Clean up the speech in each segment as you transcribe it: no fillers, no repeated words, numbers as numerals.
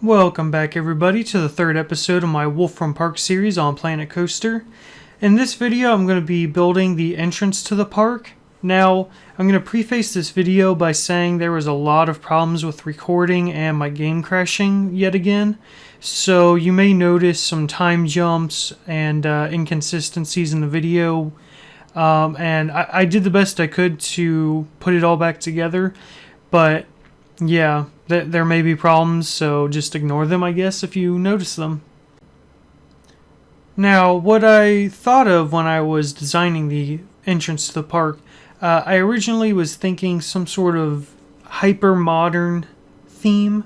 Welcome back everybody to the third episode of my Wolfram Park series on Planet Coaster. In this video I'm going to be building the entrance to the park. Now I'm going to preface this video by saying there was a lot of problems with recording and my game crashing yet again. So you may notice some time jumps and inconsistencies in the video. And I did the best I could to put it all back together, but yeah, there may be problems, so just ignore them, I guess, if you notice them. Now, what I thought of when I was designing the entrance to the park, I originally was thinking some sort of hyper-modern theme,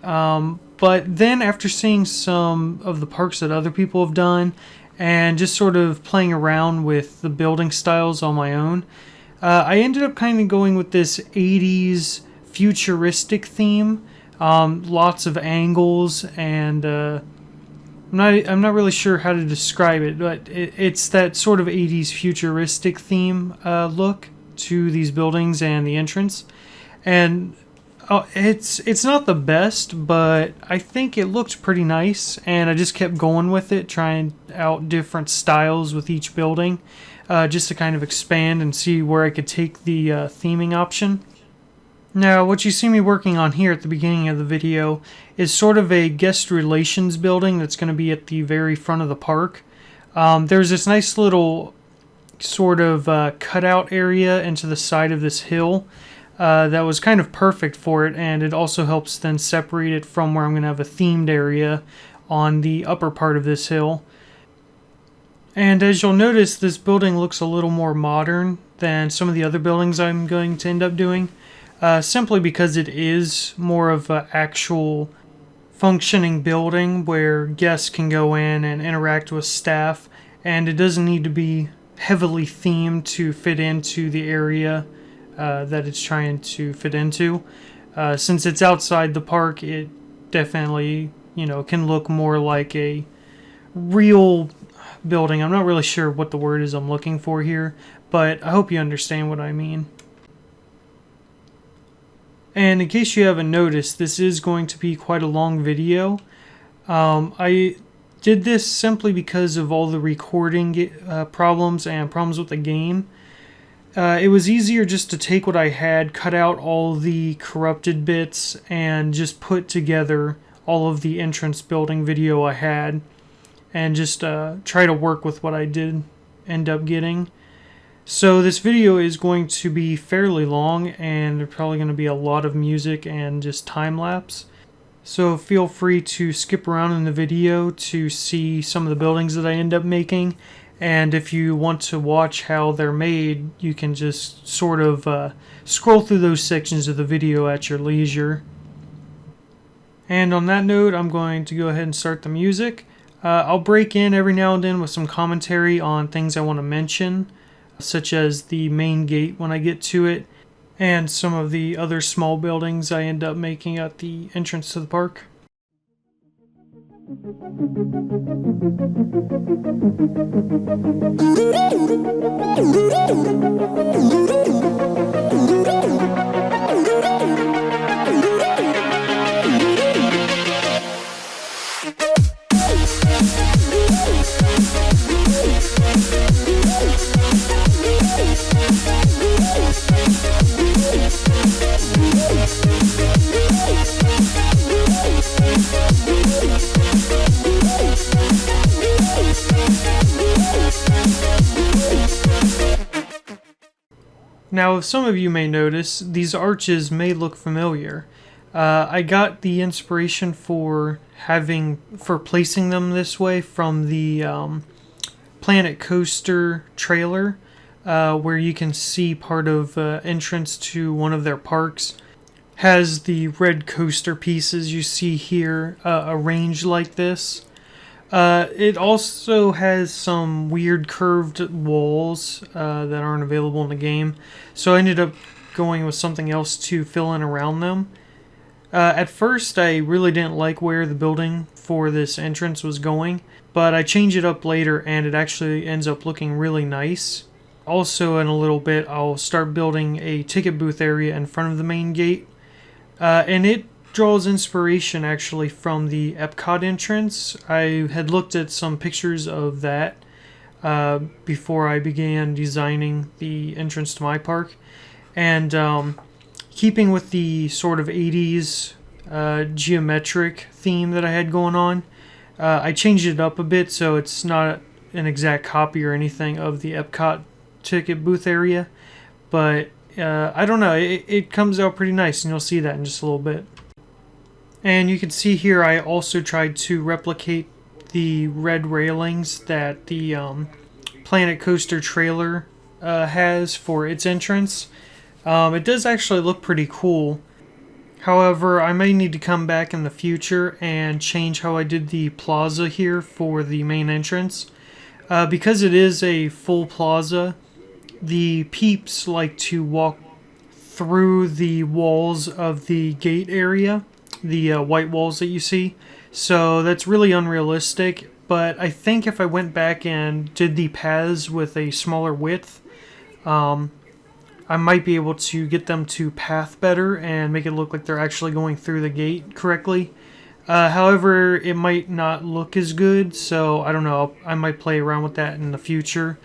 but then after seeing some of the parks that other people have done, and just sort of playing around with the building styles on my own, I ended up kind of going with this 80s futuristic theme. Lots of angles, and I'm not really sure how to describe it, but it's that sort of 80s futuristic theme look to these buildings and the entrance. And it's not the best, but I think it looked pretty nice, and I just kept going with it, trying out different styles with each building, just to kind of expand and see where I could take the theming option. Now, what you see me working on here at the beginning of the video is sort of a guest relations building that's going to be at the very front of the park. There's this nice little sort of cutout area into the side of this hill that was kind of perfect for it, and it also helps then separate it from where I'm going to have a themed area on the upper part of this hill. And as you'll notice, this building looks a little more modern than some of the other buildings I'm going to end up doing. Simply because it is more of an actual functioning building where guests can go in and interact with staff, and it doesn't need to be heavily themed to fit into the area that it's trying to fit into. Since it's outside the park, it definitely, can look more like a real building. I'm not really sure what the word is I'm looking for here, but I hope you understand what I mean. And in case you haven't noticed, this is going to be quite a long video. I did this simply because of all the recording problems and problems with the game. It was easier just to take what I had, cut out all the corrupted bits, and just put together all of the entrance building video I had, and just try to work with what I did end up getting. So this video is going to be fairly long, and there's probably going to be a lot of music and just time-lapse. So feel free to skip around in the video to see some of the buildings that I end up making. And if you want to watch how they're made, you can just sort of scroll through those sections of the video at your leisure. And on that note, I'm going to go ahead and start the music. I'll break in every now and then with some commentary on things I want to mention, such as the main gate when I get to it, and some of the other small buildings I end up making at the entrance to the park. Now, as some of you may notice, these arches may look familiar. I got the inspiration for placing them this way from the Planet Coaster trailer, where you can see part of entrance to one of their parks has the red coaster pieces you see here arranged like this. It also has some weird curved walls that aren't available in the game, so I ended up going with something else to fill in around them. At first, I really didn't like where the building for this entrance was going, but I changed it up later and it actually ends up looking really nice. Also, in a little bit, I'll start building a ticket booth area in front of the main gate, and it draws inspiration actually from the Epcot entrance. I had looked at some pictures of that before I began designing the entrance to my park. And keeping with the sort of 80s geometric theme that I had going on, I changed it up a bit so it's not an exact copy or anything of the Epcot ticket booth area. But I don't know, it comes out pretty nice, and you'll see that in just a little bit. And you can see here I also tried to replicate the red railings that the Planet Coaster trailer has for its entrance. It does actually look pretty cool. However, I may need to come back in the future and change how I did the plaza here for the main entrance. Because it is a full plaza, the peeps like to walk through the walls of the gate area, the white walls that you see. So that's really unrealistic, but I think if I went back and did the paths with a smaller width, I might be able to get them to path better and make it look like they're actually going through the gate correctly. However, it might not look as good, so I don't know. I might play around with that in the future.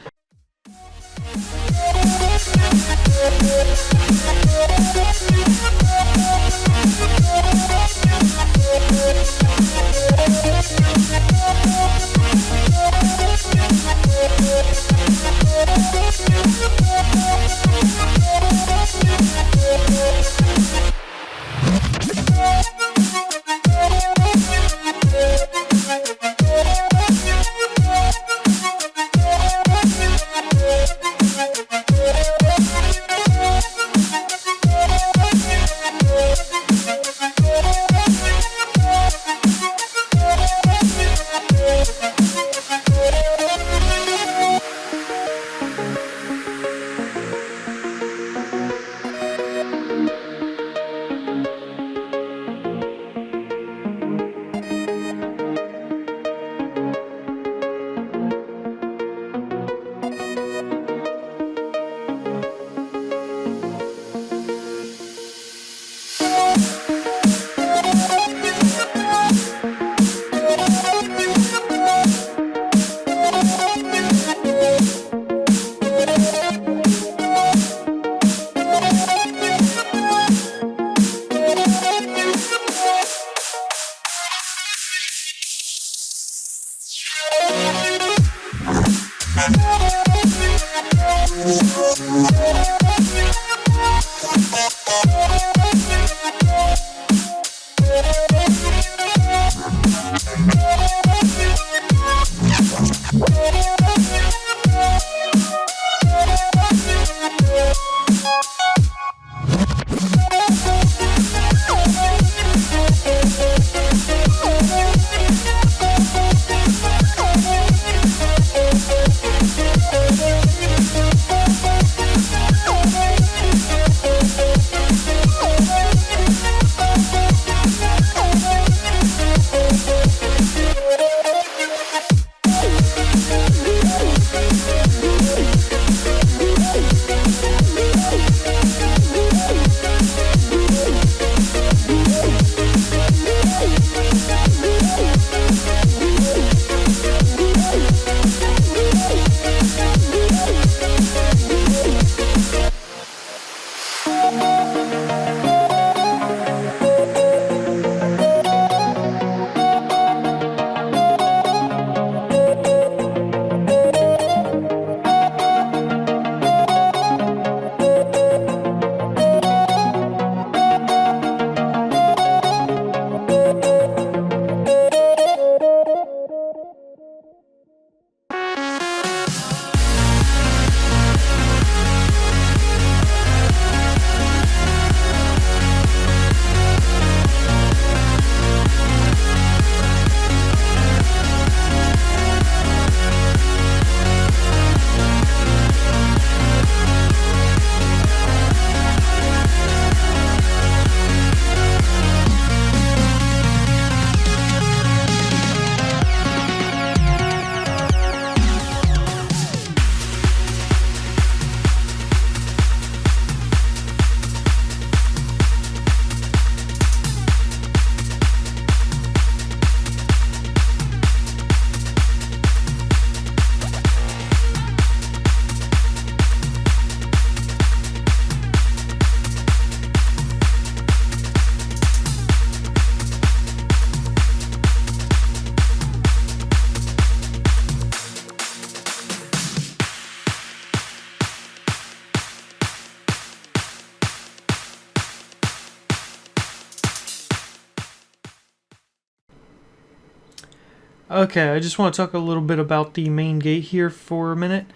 Okay, I just want to talk a little bit about the main gate here for a minute.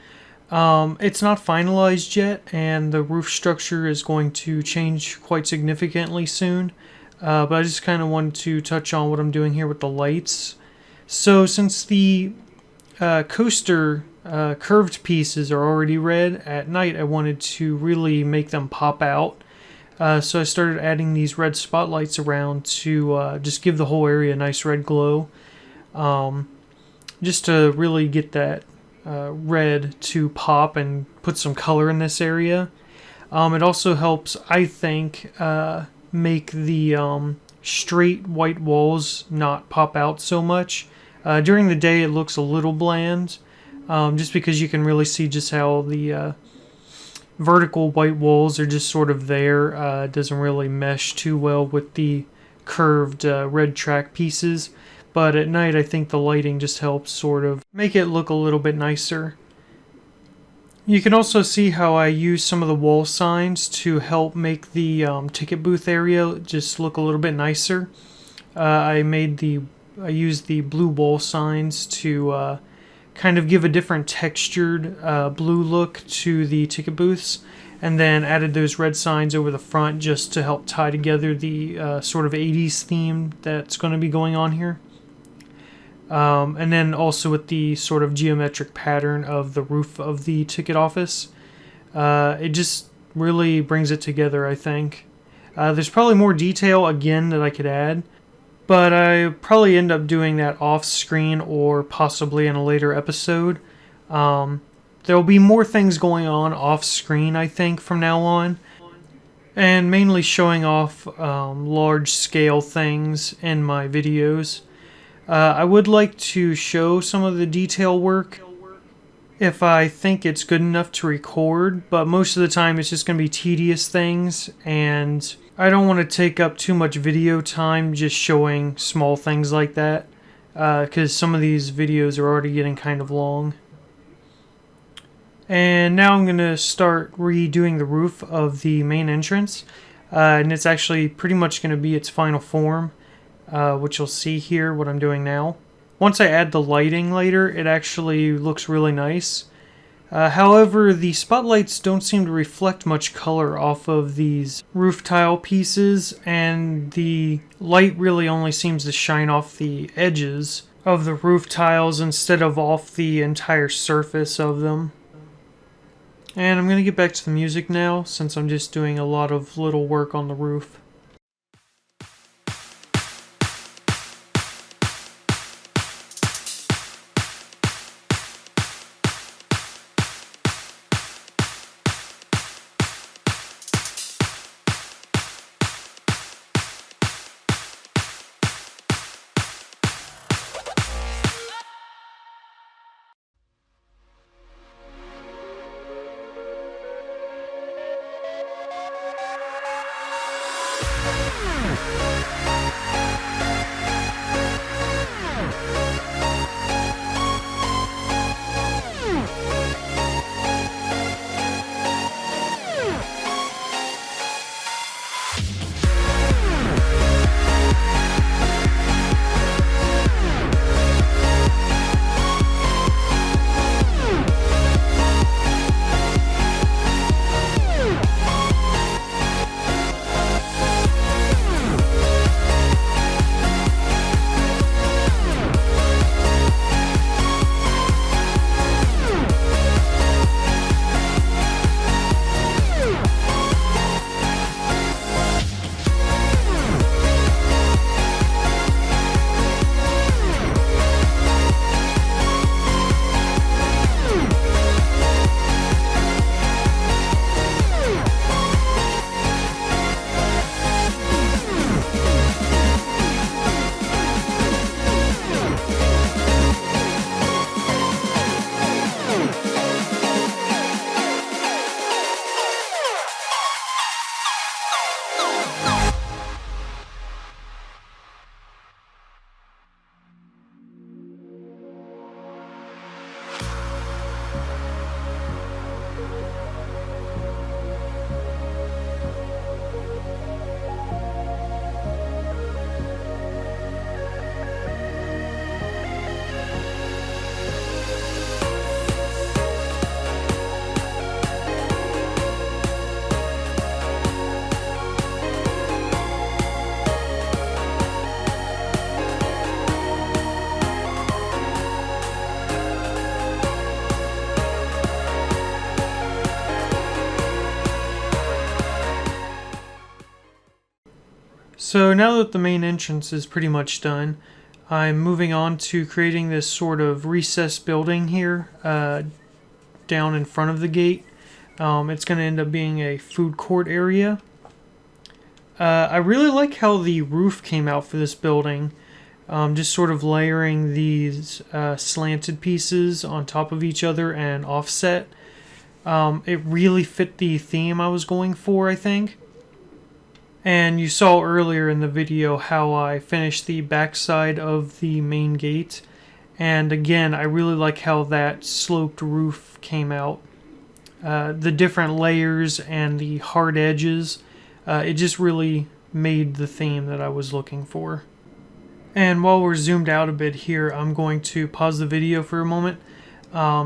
It's not finalized yet, and the roof structure is going to change quite significantly soon. But I just kind of wanted to touch on what I'm doing here with the lights. So, since the coaster curved pieces are already red, at night I wanted to really make them pop out. So I started adding these red spotlights around to just give the whole area a nice red glow. Um, just to really get that red to pop and put some color in this area. It also helps, I think, make the straight white walls not pop out so much. During the day, it looks a little bland, just because you can really see just how the vertical white walls are just sort of there. It doesn't really mesh too well with the curved red track pieces. But at night, I think the lighting just helps sort of make it look a little bit nicer. You can also see how I use some of the wall signs to help make the ticket booth area just look a little bit nicer. I used the blue wall signs to kind of give a different textured blue look to the ticket booths, and then added those red signs over the front just to help tie together the sort of 80s theme that's going to be going on here. And then also with the sort of geometric pattern of the roof of the ticket office. It just really brings it together, I think. There's probably more detail, again, that I could add, but I probably end up doing that off screen or possibly in a later episode. There'll be more things going on off screen, I think, from now on, and mainly showing off large scale things in my videos. I would like to show some of the detail work if I think it's good enough to record, but most of the time it's just going to be tedious things, and I don't want to take up too much video time just showing small things like that, because some of these videos are already getting kind of long. And now I'm going to start redoing the roof of the main entrance, and it's actually pretty much going to be its final form. Which you'll see here what I'm doing now. Once I add the lighting later, it actually looks really nice. However, the spotlights don't seem to reflect much color off of these roof tile pieces, and the light really only seems to shine off the edges of the roof tiles instead of off the entire surface of them. And I'm going to get back to the music now, since I'm just doing a lot of little work on the roof. So now that the main entrance is pretty much done, I'm moving on to creating this sort of recessed building here down in front of the gate. It's going to end up being a food court area. I really like how the roof came out for this building. Just sort of layering these slanted pieces on top of each other and offset. It really fit the theme I was going for, I think. And you saw earlier in the video how I finished the backside of the main gate. And again, I really like how that sloped roof came out. The different layers and the hard edges, it just really made the theme that I was looking for. And while we're zoomed out a bit here, I'm going to pause the video for a moment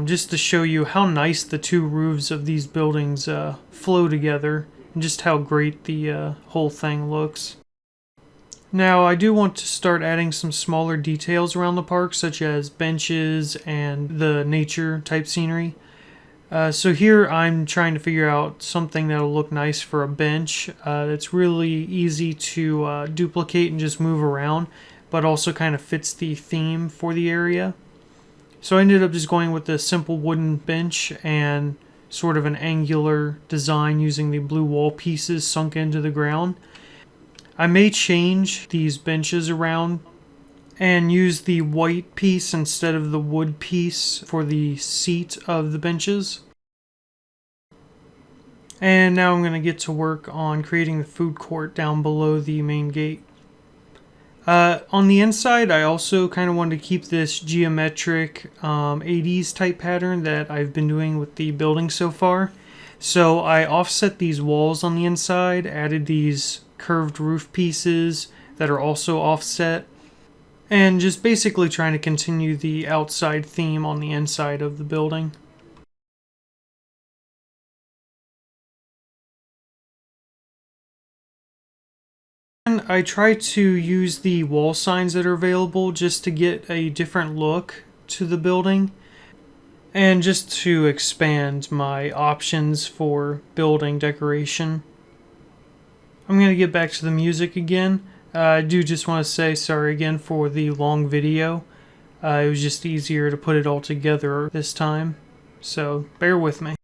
just to show you how nice the two roofs of these buildings flow together and just how great the whole thing looks. Now, I do want to start adding some smaller details around the park, such as benches and the nature type scenery. So here I'm trying to figure out something that'll look nice for a bench that's really easy to duplicate and just move around, but also kind of fits the theme for the area. So I ended up just going with a simple wooden bench and sort of an angular design using the blue wall pieces sunk into the ground. I may change these benches around and use the white piece instead of the wood piece for the seat of the benches. And now I'm going to get to work on creating the food court down below the main gate. On the inside, I also kind of wanted to keep this geometric 80s type pattern that I've been doing with the building so far. So I offset these walls on the inside, added these curved roof pieces that are also offset, and just basically trying to continue the outside theme on the inside of the building. I try to use the wall signs that are available just to get a different look to the building and just to expand my options for building decoration. I'm going to get back to the music again. I do just want to say sorry again for the long video. It was just easier to put it all together this time, so bear with me.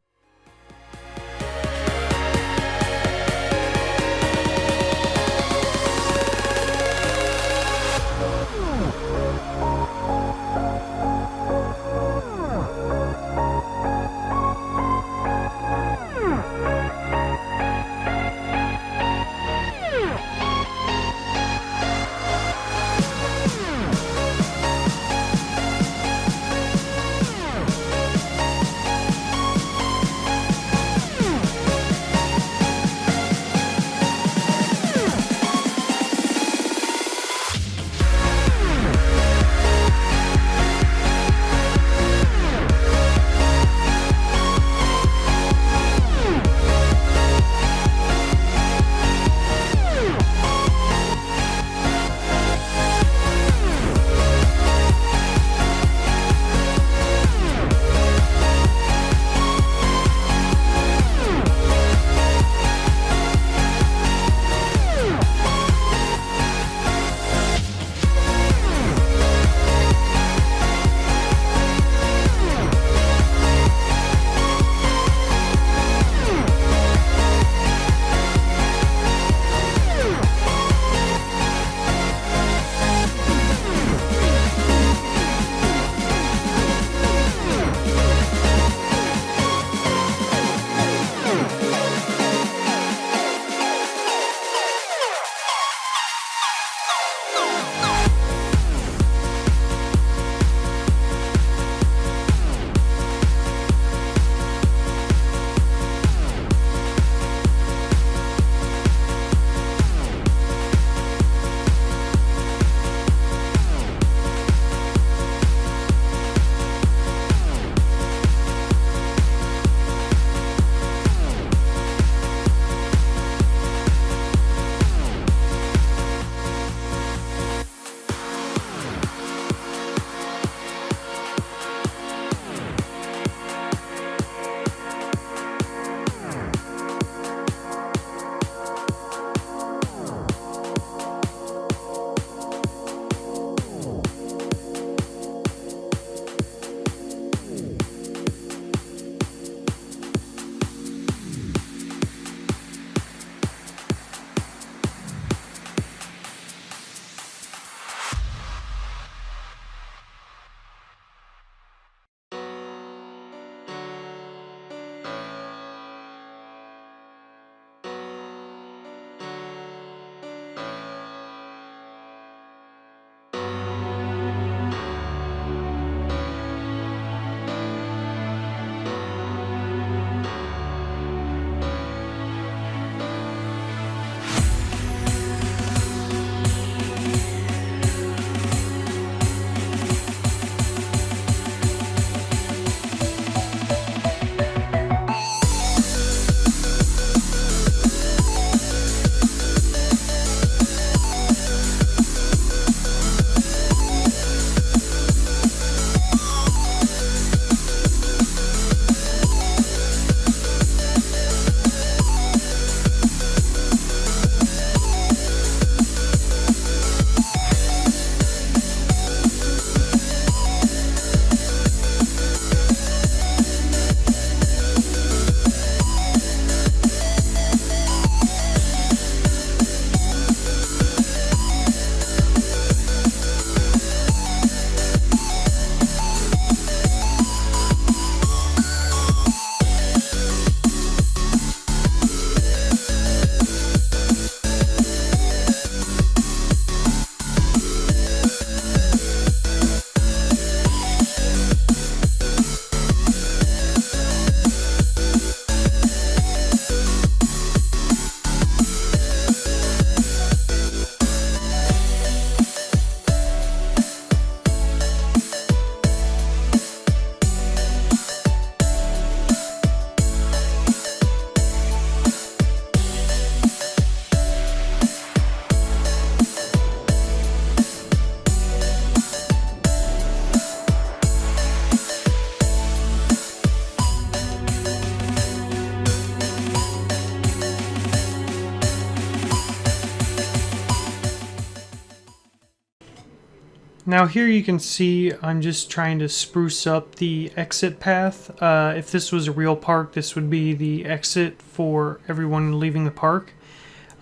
Now here you can see I'm just trying to spruce up the exit path. If this was a real park, this would be the exit for everyone leaving the park.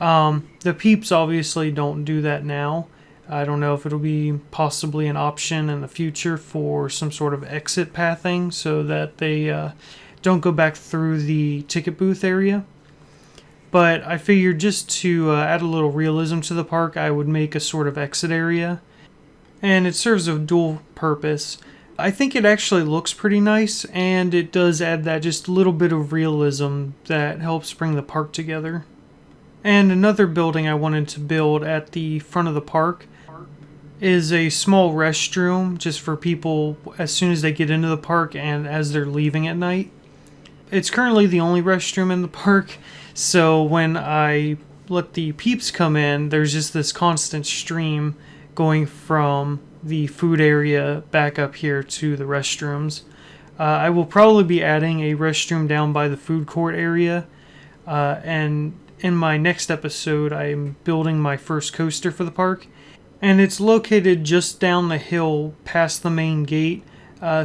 The peeps obviously don't do that now. I don't know if it'll be possibly an option in the future for some sort of exit pathing so that they don't go back through the ticket booth area. But I figured just to add a little realism to the park, I would make a sort of exit area. And it serves a dual purpose. I think it actually looks pretty nice, and it does add that just little bit of realism that helps bring the park together. And another building I wanted to build at the front of the park is a small restroom just for people as soon as they get into the park and as they're leaving at night. It's currently the only restroom in the park, so when I let the peeps come in, there's just this constant stream going from the food area back up here to the restrooms. I will probably be adding a restroom down by the food court area, and in my next episode I'm building my first coaster for the park, and it's located just down the hill past the main gate,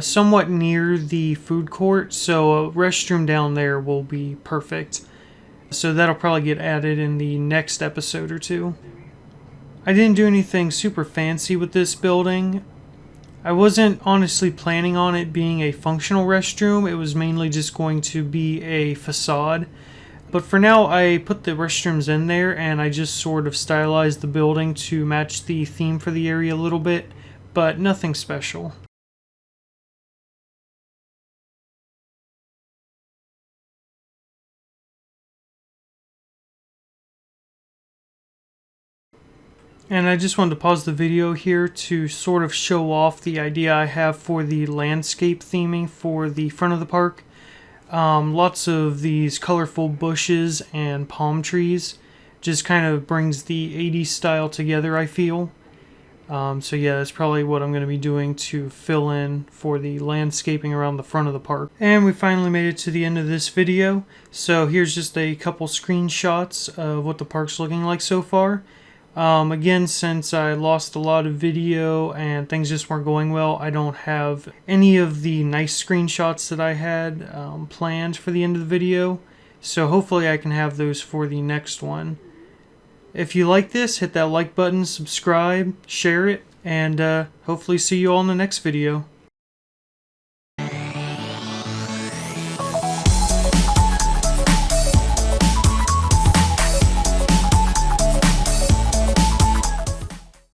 somewhat near the food court, so a restroom down there will be perfect. So that'll probably get added in the next episode or two. I didn't do anything super fancy with this building. I wasn't honestly planning on it being a functional restroom. It was mainly just going to be a facade. But for now, I put the restrooms in there and I just sort of stylized the building to match the theme for the area a little bit, but nothing special. And I just wanted to pause the video here to sort of show off the idea I have for the landscape theming for the front of the park. Lots of these colorful bushes and palm trees just kind of brings the 80s style together, I feel. So yeah, that's probably what I'm going to be doing to fill in for the landscaping around the front of the park. And we finally made it to the end of this video. So here's just a couple screenshots of what the park's looking like so far. Again, since I lost a lot of video and things just weren't going well, I don't have any of the nice screenshots that I had planned for the end of the video. So hopefully I can have those for the next one. If you like this, hit that like button, subscribe, share it, and hopefully see you all in the next video.